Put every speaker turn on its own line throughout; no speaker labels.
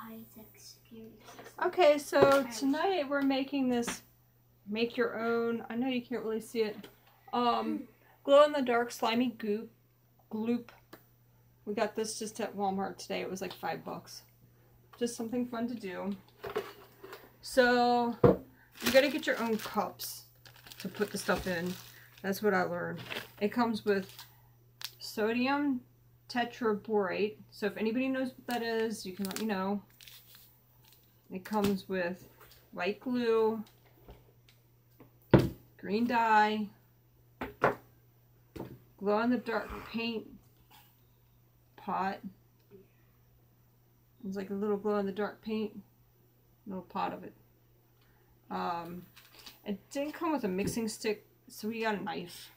high-tech security system.
Okay, so tonight we're making this make your own. I know you can't really see it. Glow in the dark slimy gloop. We got this just at Walmart today. It was like $5. Just something fun to do. So you gotta get your own cups to put the stuff in. That's what I learned. It comes with sodium tetraborate. So if anybody knows what that is, you can let me know. It comes with white glue, green dye, glow in the dark paint pot. It's like a little glow in the dark paint, little pot of it. It didn't come with a mixing stick, so we got a knife.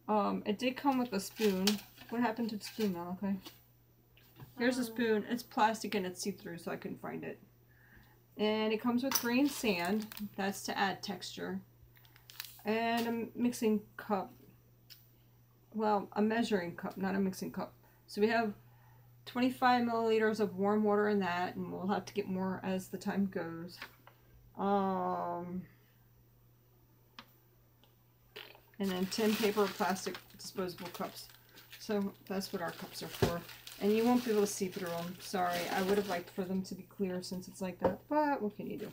It did come with a spoon. What happened to the spoon, Malachi? Here's a spoon. It's plastic and it's see-through, so I couldn't find it. And it comes with green sand. That's to add texture. And a mixing cup. Well, a measuring cup, not a mixing cup. So we have 25 milliliters of warm water in that, and we'll have to get more as the time goes. And then 10 paper or plastic disposable cups. So that's what our cups are for. And you won't be able to see through them. Sorry, I would have liked for them to be clear since it's like that, but what can you do?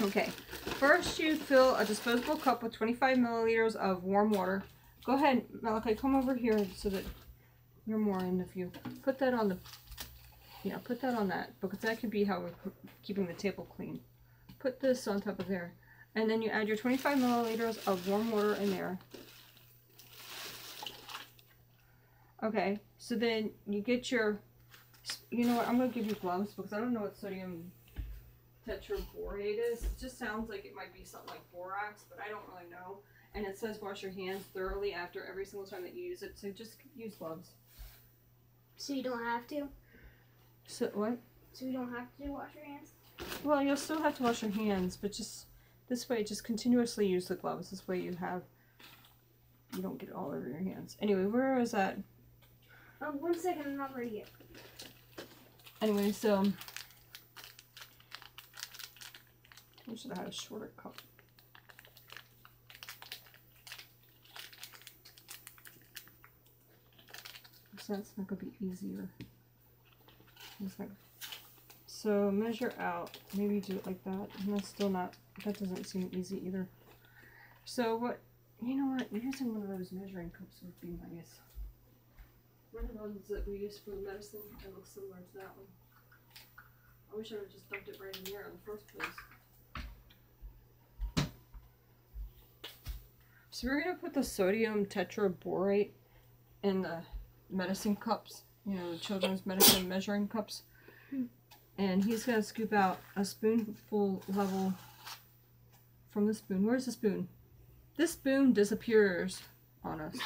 Okay, first you fill a disposable cup with 25 milliliters of warm water. Go ahead, Malachi, come over here so that you're more in the view. Put that on the, put that on that, because that could be how we're keeping the table clean. Put this on top of there. And then you add your 25 milliliters of warm water in there. Okay, so then you get your, you know what, I'm going to give you gloves because I don't know what sodium tetraborate is. It just sounds like it might be something like borax, but I don't really know. And it says wash your hands thoroughly after every single time that you use it, so just use gloves.
So you don't have to?
So what?
So you don't have to wash your hands?
Well, you'll still have to wash your hands, but just this way, just continuously use the gloves. This way you don't get it all over your hands. Anyway, where is that?
1 second, I'm not ready yet.
Anyway, so I should have had a shorter cup. So that's not going to be easier. So measure out. Maybe do it like that. And that's still not, that doesn't seem easy either. So what, you know what, using one of those measuring cups would be nice. One of the ones that we use for the medicine, it looks similar to that one. I wish I would have just dumped it right in there in the first place. So we're going to put the sodium tetraborate in the medicine cups, the children's medicine measuring cups. And he's going to scoop out a spoonful level from the spoon. Where's the spoon? This spoon disappears on us.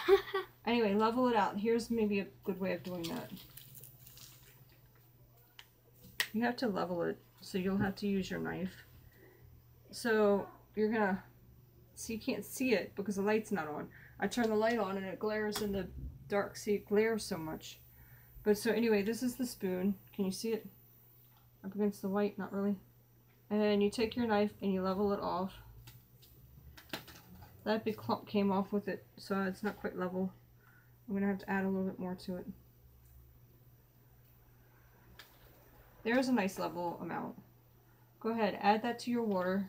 Anyway, level it out. Here's maybe a good way of doing that. You have to level it, so you'll have to use your knife. So you're going to, so you can't see it because the light's not on. I turn the light on and it glares in the dark. See, it glares so much. But so anyway, this is the spoon. Can you see it? Up against the white, not really. And you take your knife and you level it off. That big clump came off with it, so it's not quite level. I'm going to have to add a little bit more to it. There's a nice level amount. Go ahead, add that to your water.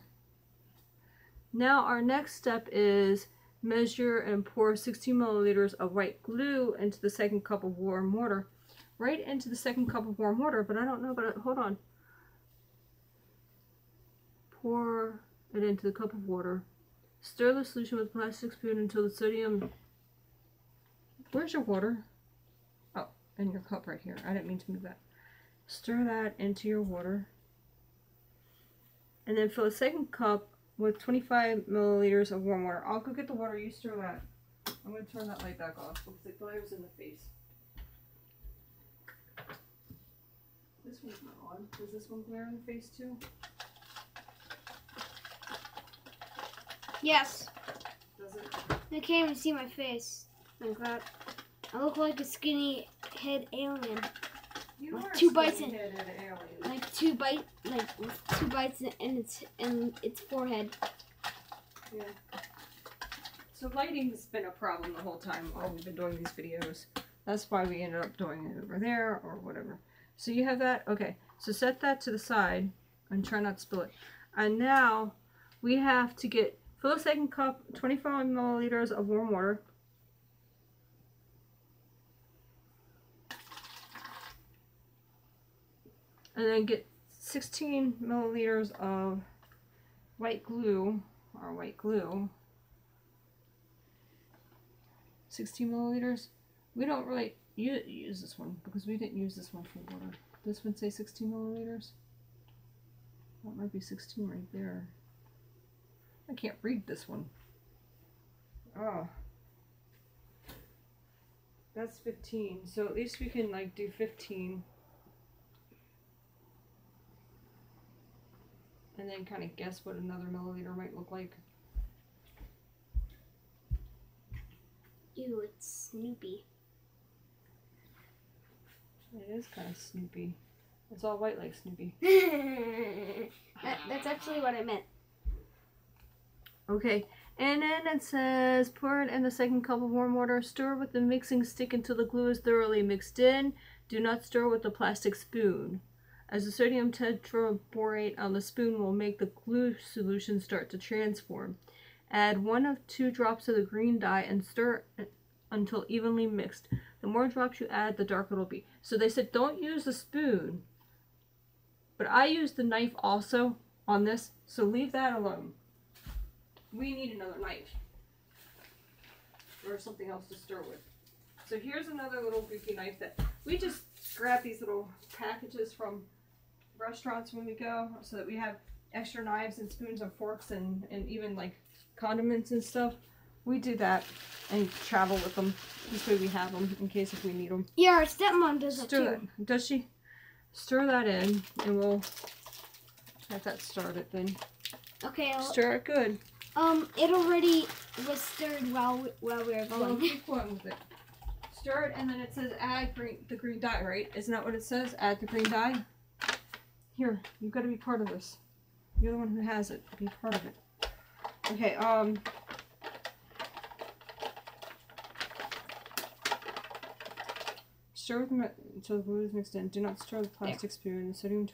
Now our next step is measure and pour 60 milliliters of white glue into the second cup of warm water. Right into the second cup of warm water, but I don't know about it. Hold on. Pour it into the cup of water. Stir the solution with a plastic spoon until the sodium... Where's your water? Oh, in your cup right here. I didn't mean to move that. Stir that into your water. And then fill a second cup with 25 milliliters of warm water. I'll go get the water. You stir that. I'm going to turn that light back off because it glares in the face. This one's not on. Does this one glare in the face too?
Yes.
Does it?
I can't even see my face. Oh my god. I look like a skinny head alien.
You
With
are
2 bites
skinny
in-
head at an alien.
Like 2 bites in its forehead.
Yeah. So lighting's been a problem the whole time while we've been doing these videos. That's why we ended up doing it over there or whatever. So you have that? Okay. So set that to the side and try not to spill it. And now we have to fill a second cup, 25 milliliters of warm water. And then get 16 milliliters of white glue. 16 milliliters. We don't really use this one because we didn't use this one for water. This one say 16 milliliters? That might be 16 right there. I can't read this one. Oh. That's 15. So at least we can like do 15. And then kind of guess what another milliliter might look like.
Ew, it's Snoopy.
It is kind of Snoopy. It's all white like Snoopy.
That's actually what I meant.
Okay, and then it says pour it in the second cup of warm water. Stir with the mixing stick until the glue is thoroughly mixed in. Do not stir with a plastic spoon, as the sodium tetraborate on the spoon will make the glue solution start to transform. Add 1 or 2 drops of the green dye and stir until evenly mixed. The more drops you add, the darker it'll be. So they said don't use the spoon, but I used the knife also on this, so leave that alone. We need another knife or something else to stir with. So here's another little goofy knife that we just grab these little packages from restaurants when we go, so that we have extra knives and spoons and forks and even like condiments and stuff. We do that and travel with them. This way we have them in case if we need them.
Yeah, our stepmom does it
Stir
too.
that. Does she? Stir that in and we'll get that started then.
Okay.
Stir it good.
It already was stirred while we were going.
Keep going with it. Stir it and then it says add the green dye, right? Isn't that what it says? Add the green dye? Here, you've got to be part of this. You're the one who has it. Be part of it. Okay, stir with until the glue is mixed in. Do not stir with plastic spoon. The sodium.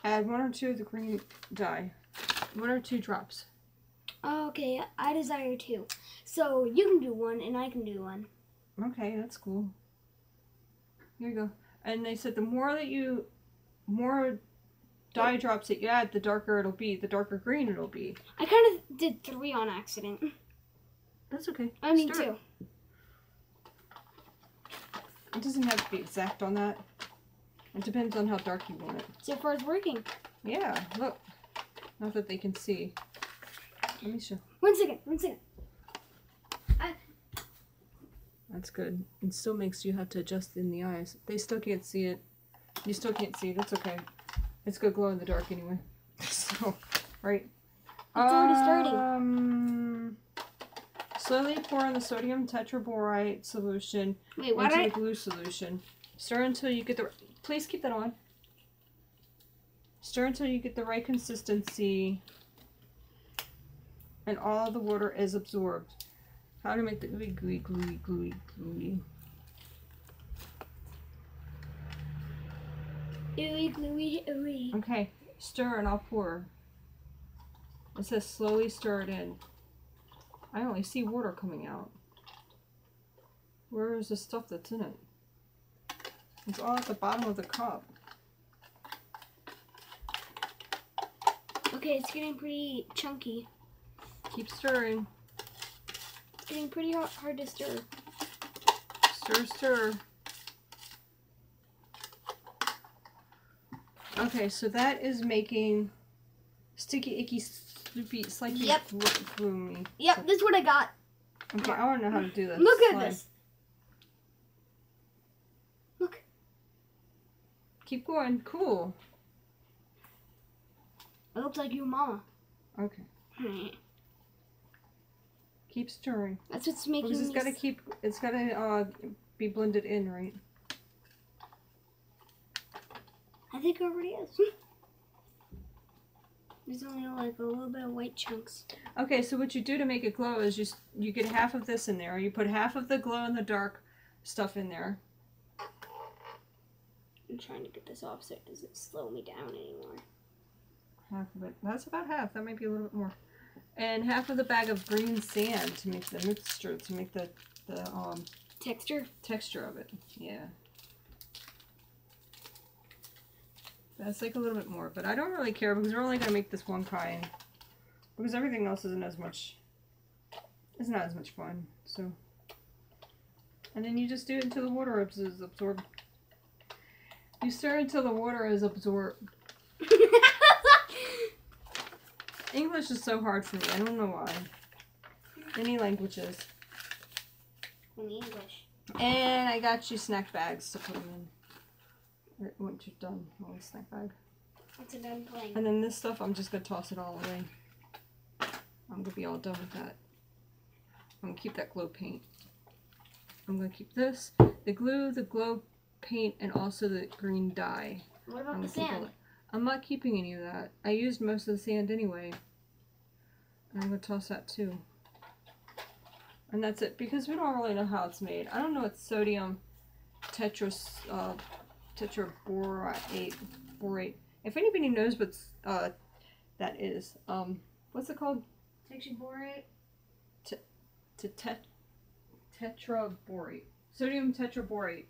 Add 1 or 2 of the green dye. 1 or 2 drops.
Okay, I desire 2. So you can do 1 and I can do 1.
Okay, that's cool. Here you go. And they said the more dye drops that you add, the darker it'll be. The darker green it'll be.
I kind of did 3 on accident.
That's okay.
I mean
Stir
2.
it. It doesn't have to be exact on that. It depends on how dark you want it.
So far it's working.
Yeah, look. Not that they can see. Let me show.
1 second, 1 second.
That's good. It still makes you have to adjust in the eyes. They still can't see it. You still can't see it. It's okay. It's gonna glow in the dark anyway. So, right.
It's already starting.
Slowly pour in the sodium tetraborate solution
Wait, what?
into the glue solution. Stir until you get the. Please keep that on. Stir until you get the right consistency, and all of the water is absorbed. How to make the gluey.
Ooey.
Okay, stir and I'll pour. It says slowly stir it in. I only see water coming out. Where is the stuff that's in it? It's all at the bottom of the cup.
Okay, it's getting pretty chunky.
Keep stirring.
It's getting pretty hard to stir.
Stir. Okay, so that is making sticky, icky, sloopy, slightly
Yep.
gloomy.
Yep, this is what I got.
Okay, I want to know how to do this.
Look at
slime.
this. Look.
Keep going. Cool.
It looks like your mama.
Okay. Keep stirring.
That's what's making
Because it's gotta be blended in, right?
I think it already is. There's only like a little bit of white chunks.
Okay, so what you do to make it glow is you get half of this in there. You put half of the glow in the dark stuff in there.
I'm trying to get this off so it doesn't slow me down anymore.
Half of it. That's about half. That might be a little bit more. And half of the bag of green sand to make the mixture, to make the texture of it. Yeah. That's like a little bit more, but I don't really care because we're only going to make this one kind. Because everything else isn't as much, it's not as much fun. So, and then you just do it until the water is absorbed. You stir until the water is absorbed. English is so hard for me. I don't know why. Any languages.
Only English.
And I got you snack bags to put them in. Once you're done, a little snack bag.
Once I'm done playing.
And then this stuff, I'm just going to toss it all away. I'm going to be all done with that. I'm going to keep that glow paint. I'm going to keep this, the glue, the glow paint, and also the green dye.
What about the sand?
I'm not keeping any of that. I used most of the sand anyway. And I'm going to toss that too. And that's it, because we don't really know how it's made. I don't know what sodium tetraborate. If anybody knows what that is, what's it called?
Tetraborate.
Tetraborate. Sodium tetraborate.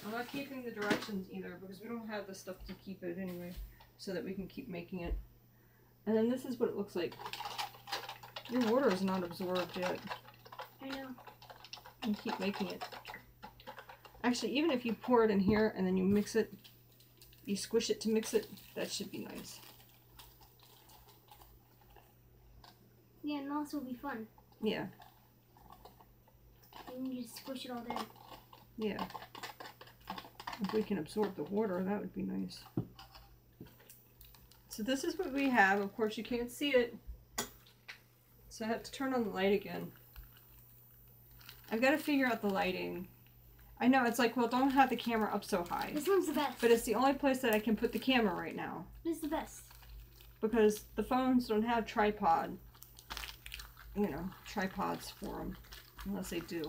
I'm not keeping the directions either because we don't have the stuff to keep it anyway, so that we can keep making it. And then this is what it looks like. Your water is not absorbed yet.
I know.
And keep making it. Actually, even if you pour it in here and then you mix it, you squish it to mix it, that should be nice.
Yeah, and also will be fun.
Yeah.
And you just squish it all down.
Yeah. If we can absorb the water, that would be nice. So this is what we have. Of course, you can't see it. So I have to turn on the light again. I've got to figure out the lighting. I know, it's like, well, don't have the camera up so high.
This one's the best.
But it's the only place that I can put the camera right now.
This is the best.
Because the phones don't have tripods for them. Unless they do.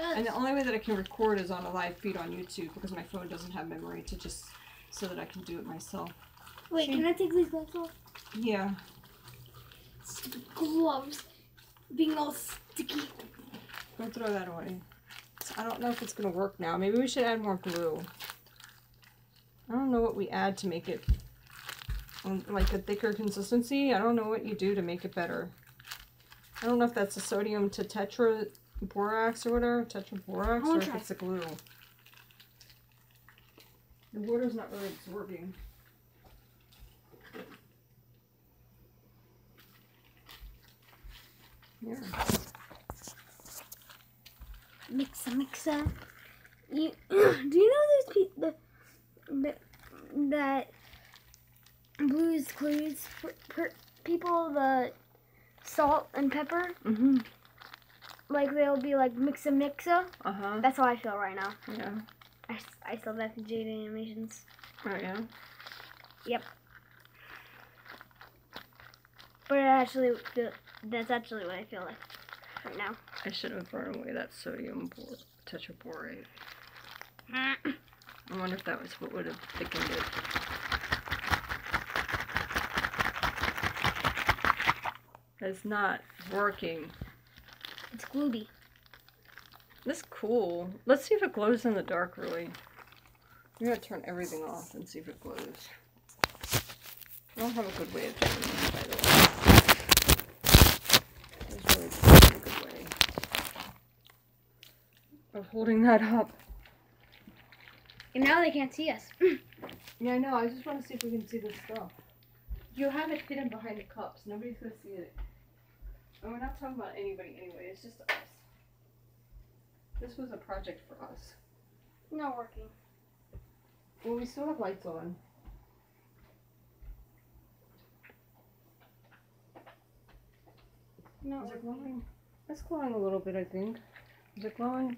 And the only way that I can record is on a live feed on YouTube because my phone doesn't have memory to just so that I can do it myself.
Wait, can I take these gloves off?
Yeah.
Stupid gloves. Being all sticky.
Don't throw that away. I don't know if it's going to work now. Maybe we should add more glue. I don't know what we add to make it like a thicker consistency. I don't know what you do to make it better. I don't know if that's a sodium to tetraborax or whatever. Tetraborax or if it's a glue. The water's not really absorbing. Yeah.
Mixer. Do you know those that Blue's Clues people, the salt and pepper?
Mm-hmm.
Like they'll be like mixa.
Uh-huh.
That's how I feel right now.
Yeah.
I saw that in Jade Animations.
Oh, yeah?
Yep. But that's actually what I feel like right now.
I should have thrown away that sodium tetraborate. I wonder if that was what would have thickened it. It's not working.
It's glooby.
This is cool. Let's see if it glows in the dark, really. I'm going to turn everything off and see if it glows. I don't have a good way of doing this, by the way. There's really not a good way of holding that up.
And now they can't see us.
Yeah, I know. I just want to see if we can see this stuff. You have it hidden behind the cups. Nobody's going to see it. And we're not talking about anybody anyway. It's just us. This was a project for us.
Not working.
Well, we still have lights on.
No.
Is it glowing? It's glowing a little bit, I think. Is it glowing?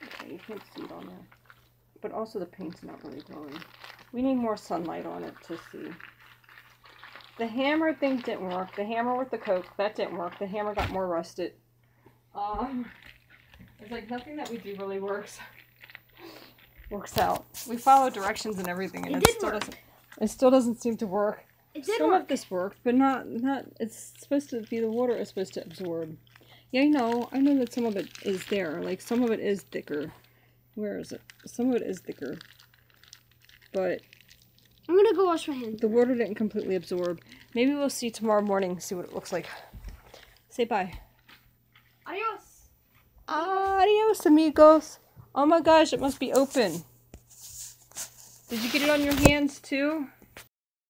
Okay, you can't see it on there. but also the paint's not really glowing. We need more sunlight on it to see. The hammer thing didn't work. The hammer with the Coke, that didn't work. The hammer got more rusted. It's like nothing that we do really works out. We follow directions and everything, and it still doesn't seem to work. Some of this worked, but not. It's supposed to be, the water is supposed to absorb. Yeah, I know that some of it is there. Like some of it is thicker. Where is it? Some of it is thicker, but
I'm gonna go wash my hands.
The water didn't completely absorb. Maybe we'll see tomorrow morning, see what it looks like. Say bye.
Adios.
Adios, amigos. Oh my gosh, it must be open. Did you get it on your hands too?